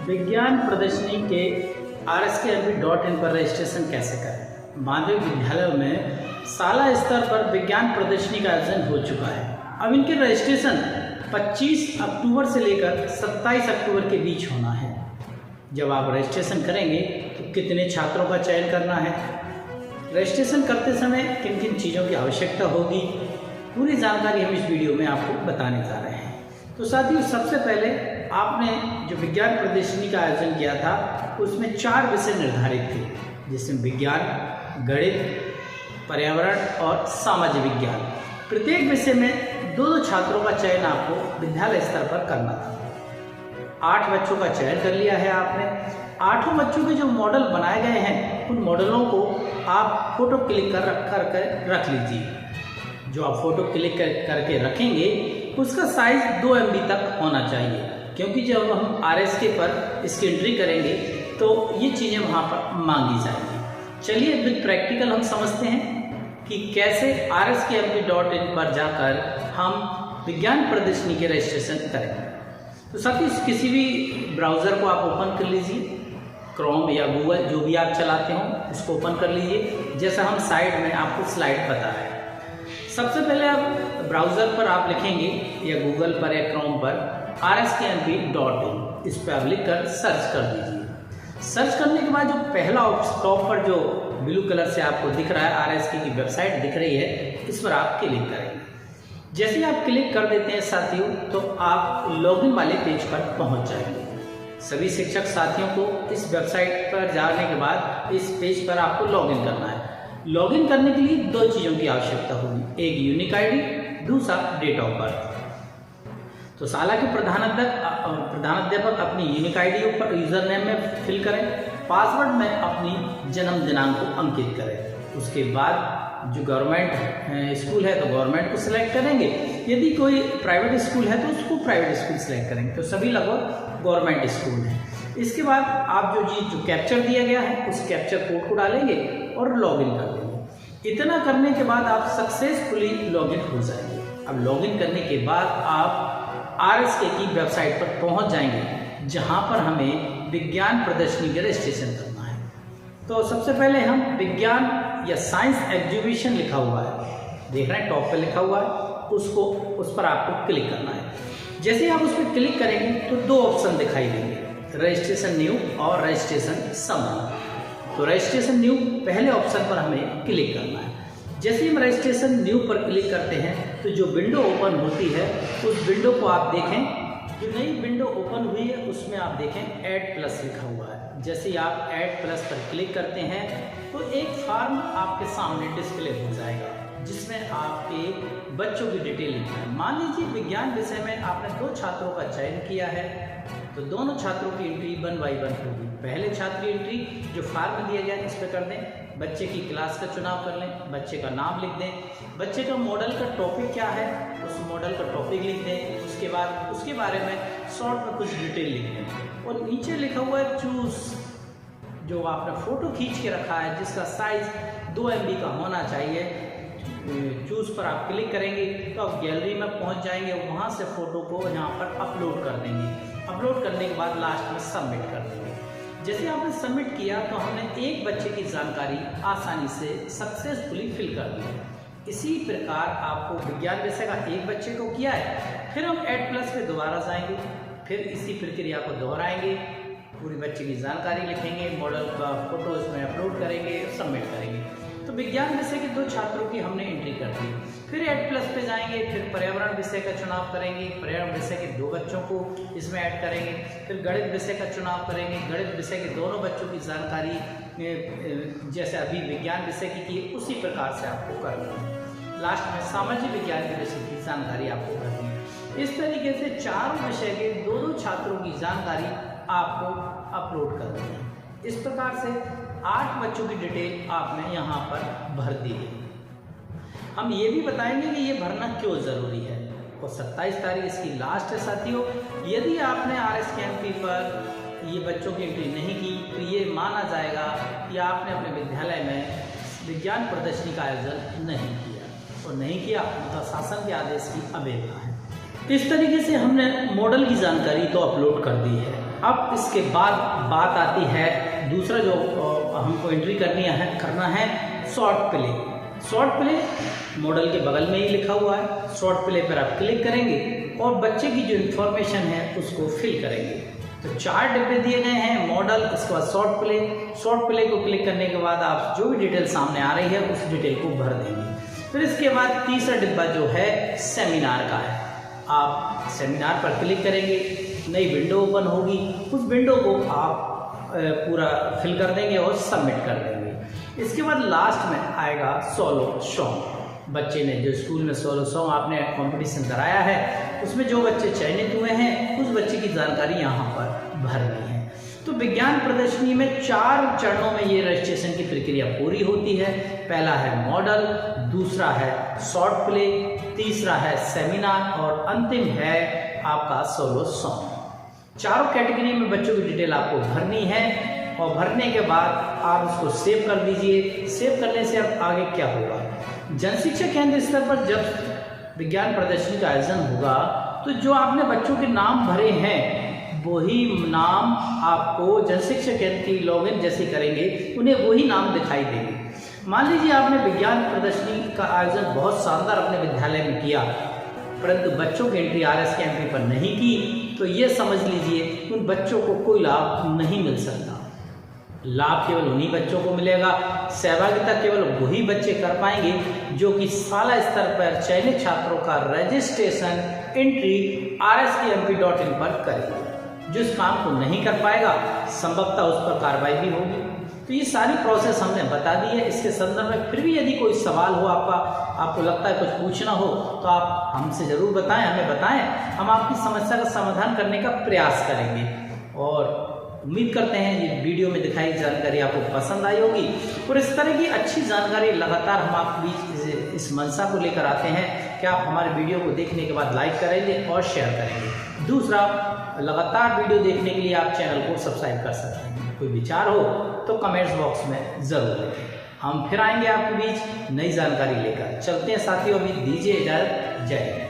विज्ञान प्रदर्शनी के rskmp.in पर रजिस्ट्रेशन कैसे करें। माध्यमिक विद्यालयों में शाला स्तर पर विज्ञान प्रदर्शनी का आयोजन हो चुका है। अब इनके रजिस्ट्रेशन 25 अक्टूबर से लेकर 27 अक्टूबर के बीच होना है। जब आप रजिस्ट्रेशन करेंगे तो कितने छात्रों का चयन करना है, रजिस्ट्रेशन करते समय किन किन चीज़ों की आवश्यकता होगी, पूरी जानकारी हम इस वीडियो में आपको बताने जा रहे हैं। तो साथियों, सबसे पहले आपने जो विज्ञान प्रदर्शनी का आयोजन किया था उसमें 4 विषय निर्धारित थे, जिसमें विज्ञान, गणित, पर्यावरण और सामाजिक विज्ञान। प्रत्येक विषय में 2 छात्रों का चयन आपको विद्यालय स्तर पर करना था। 8 बच्चों का चयन कर लिया है आपने। 8 बच्चों के जो मॉडल बनाए गए हैं उन मॉडलों को आप फोटो क्लिक कर रख लीजिए। जो आप फोटो क्लिक करके रखेंगे उसका साइज 2 MB तक होना चाहिए, क्योंकि जब हम RSK पर इसकी एंट्री करेंगे तो ये चीज़ें वहाँ पर मांगी जाएंगी। चलिए विद प्रैक्टिकल हम समझते हैं कि कैसे rskmp.in पर जाकर हम विज्ञान प्रदर्शनी के रजिस्ट्रेशन करेंगे। तो साथियों, किसी भी ब्राउज़र को आप ओपन कर लीजिए, क्रोम या गूगल जो भी आप चलाते हो उसको ओपन कर लीजिए। जैसा हम साइड में आपको स्लाइड बता रहे हैं, सबसे पहले आप ब्राउज़र पर आप लिखेंगे या गूगल पर या क्रोम पर rskmp.in, इस पर आप लिख कर सर्च कर दीजिए। सर्च करने के बाद जो पहला टॉप पर जो ब्लू कलर से आपको दिख रहा है RSK की वेबसाइट दिख रही है, इस पर आप क्लिक करेंगे। जैसे ही आप क्लिक कर देते हैं साथियों, तो आप लॉगिन वाले पेज पर पहुंच जाएंगे। सभी शिक्षक साथियों को इस वेबसाइट पर जाने के बाद इस पेज पर आपको लॉगिन करना है। लॉगिन करने के लिए 2 चीज़ों की आवश्यकता होगी, एक यूनिक आईडी, दूसरा डेट ऑफ बर्थ। तो शाला के प्रधानाध्यापक अपनी यूनिक आईडी ऊपर यूजर नेम में फिल करें, पासवर्ड में अपनी जन्म दिनांक को अंकित करें। उसके बाद जो गवर्नमेंट स्कूल है तो गवर्नमेंट को सिलेक्ट करेंगे, यदि कोई प्राइवेट स्कूल है तो उसको प्राइवेट स्कूल सिलेक्ट करेंगे। तो सभी लगभग गवर्नमेंट स्कूल हैं। इसके बाद आप जो कैप्चर दिया गया है उस कैप्चर कोड को डालेंगे और लॉगिन कर देंगे। इतना करने के बाद आप सक्सेसफुली लॉगिन हो जाएंगे। अब लॉगिन करने के बाद आप RSK की वेबसाइट पर पहुंच जाएंगे, जहां पर हमें विज्ञान प्रदर्शनी के रजिस्ट्रेशन करना है। तो सबसे पहले हम विज्ञान या साइंस एग्जीबिशन लिखा हुआ है, देख रहे हैं टॉप पे लिखा हुआ है, उस पर आपको क्लिक करना है। जैसे ही आप उस पर क्लिक करेंगे तो 2 ऑप्शन दिखाई देंगे, रजिस्ट्रेशन न्यू और रजिस्ट्रेशन समरी। तो रजिस्ट्रेशन न्यू पहले ऑप्शन पर हमें क्लिक करना है। जैसे ही हम रजिस्ट्रेशन न्यू पर क्लिक करते हैं तो जो विंडो ओपन होती है उस विंडो को आप देखें। जो नई विंडो ओपन हुई है उसमें आप देखें ऐड प्लस लिखा हुआ है। जैसे ही आप ऐड प्लस पर क्लिक करते हैं तो एक फॉर्म आपके सामने डिस्प्ले हो जाएगा, जिसमें आपके बच्चों की डिटेल लिखी है। मान लीजिए विज्ञान विषय में आपने 2 छात्रों का चयन किया है, तो दोनों छात्रों की एंट्री 1 by 1 होगी। पहले छात्र की एंट्री जो फॉर्म दिया गया है इस पर कर दें, बच्चे की क्लास का चुनाव कर लें, बच्चे का नाम लिख दें, बच्चे का मॉडल का टॉपिक क्या है उस मॉडल का टॉपिक लिख दें। उसके बाद उसके बारे में शॉर्ट में कुछ डिटेल लिख दें और नीचे लिखा हुआ है चूज, जो आपने फोटो खींच के रखा है जिसका साइज 2 MB का होना चाहिए। चूज पर आप क्लिक करेंगे तो आप गैलरी में पहुंच जाएंगे, वहां से फोटो को यहाँ पर अपलोड कर देंगे। अपलोड करने के बाद लास्ट में सबमिट कर देंगे। जैसे आपने सबमिट किया तो हमने एक बच्चे की जानकारी आसानी से सक्सेसफुली फिल कर दी। इसी प्रकार आपको विज्ञान विषय का एक बच्चे को किया है, फिर हम ऐड प्लस पे दोबारा जाएंगे, फिर इसी प्रक्रिया को दोहराएंगे, पूरी बच्चे की जानकारी लिखेंगे, मॉडल का फोटो इसमें अपलोड करेंगे, सबमिट करेंगे। तो विज्ञान विषय के 2 छात्रों की हमने एंट्री कर दी। फिर ऐड प्लस पे जाएंगे, फिर पर्यावरण विषय का चुनाव करेंगे, पर्यावरण विषय के 2 बच्चों को इसमें ऐड करेंगे। फिर गणित विषय का चुनाव करेंगे, गणित विषय के दोनों बच्चों की जानकारी जैसे अभी विज्ञान विषय की उसी प्रकार से आपको करना है। लास्ट में सामाजिक विज्ञान के विषय की जानकारी आपको करनी है। इस तरीके से 4 विषय के 2 छात्रों की जानकारी आपको अपलोड करनी है। इस प्रकार से 8 बच्चों की डिटेल आपने यहाँ पर भर दी है। हम ये भी बताएंगे कि ये भरना क्यों ज़रूरी है। और 27 तारीख इसकी लास्ट है साथियों। यदि आपने RSKMP पर ये बच्चों की एंट्री नहीं की तो ये माना जाएगा कि आपने अपने विद्यालय में विज्ञान प्रदर्शनी का आयोजन नहीं किया, और नहीं किया तो शासन के आदेश की अवहेलना है। इस तरीके से हमने मॉडल की जानकारी तो अपलोड कर दी है। अब इसके बाद बात आती है दूसरा जो हमको एंट्री करना है short play. Short play model के बगल में ही लिखा हुआ है। शॉर्ट प्ले पर आप क्लिक करेंगे और बच्चे की जो इन्फॉर्मेशन है उसको फिल करेंगे। तो 4 डिब्बे दिए गए हैं, मॉडल, इसके बाद शॉर्ट प्ले। शॉर्ट प्ले को क्लिक करने के बाद आप जो भी डिटेल सामने आ रही है उस डिटेल को भर देंगे। फिर इसके बाद तीसरा डिब्बा जो है सेमिनार का है। आप सेमिनार पर क्लिक करेंगे, नई विंडो ओपन होगी, उस विंडो को आप पूरा फिल कर देंगे और सबमिट कर देंगे। इसके बाद लास्ट में आएगा सोलो सॉन्ग। बच्चे ने जो स्कूल में सोलो सॉन्ग आपने कंपटीशन कराया है उसमें जो बच्चे चयनित हुए हैं उस बच्चे की जानकारी यहाँ पर भरनी है। तो विज्ञान प्रदर्शनी में 4 चरणों में ये रजिस्ट्रेशन की प्रक्रिया पूरी होती है। पहला है मॉडल, दूसरा है शॉर्ट प्ले, तीसरा है सेमिनार और अंतिम है आपका सोलो सॉन्ग। चारों कैटेगरी में बच्चों की डिटेल आपको भरनी है और भरने के बाद आप उसको सेव कर दीजिए। सेव करने से अब आगे क्या होगा, जनशिक्षा केंद्र स्तर पर जब विज्ञान प्रदर्शनी का आयोजन होगा तो जो आपने बच्चों के नाम भरे हैं वही नाम आपको जनशिक्षा केंद्र की लॉगिन जैसे करेंगे उन्हें वही नाम दिखाई देंगे। मान लीजिए आपने विज्ञान प्रदर्शनी का आयोजन बहुत शानदार अपने विद्यालय में किया परंतु बच्चों की एंट्री RS की एंट्री पर नहीं की तो ये समझ लीजिए उन बच्चों को कोई लाभ नहीं मिल सकता। लाभ केवल उन्हीं बच्चों को मिलेगा, सहभागिता केवल वही बच्चे कर पाएंगे जो कि शाला स्तर पर चयनित छात्रों का रजिस्ट्रेशन एंट्री RSKMP.in पर करेंगे। जो इस काम को नहीं कर पाएगा संभवतः उस पर कार्रवाई भी होगी। तो ये सारी प्रोसेस हमने बता दी है। इसके संदर्भ में फिर भी यदि कोई सवाल हो आपको लगता है कुछ पूछना हो तो आप हमसे ज़रूर बताएं, हमें बताएं, हम आपकी समस्या का समाधान करने का प्रयास करेंगे। और उम्मीद करते हैं ये वीडियो में दिखाई जानकारी आपको पसंद आई होगी और इस तरह की अच्छी जानकारी लगातार हम आपके बीच इस मंशा को लेकर आते हैं कि आप हमारे वीडियो को देखने के बाद लाइक करेंगे और शेयर करेंगे। दूसरा, लगातार वीडियो देखने के लिए आप चैनल को सब्सक्राइब कर सकते हैं। कोई विचार हो तो कमेंट्स बॉक्स में ज़रूर लिखें। हम फिर आएंगे आपके बीच नई जानकारी लेकर। चलते हैं साथियों, अभी दीजिए इजाज़त। जय हिंद।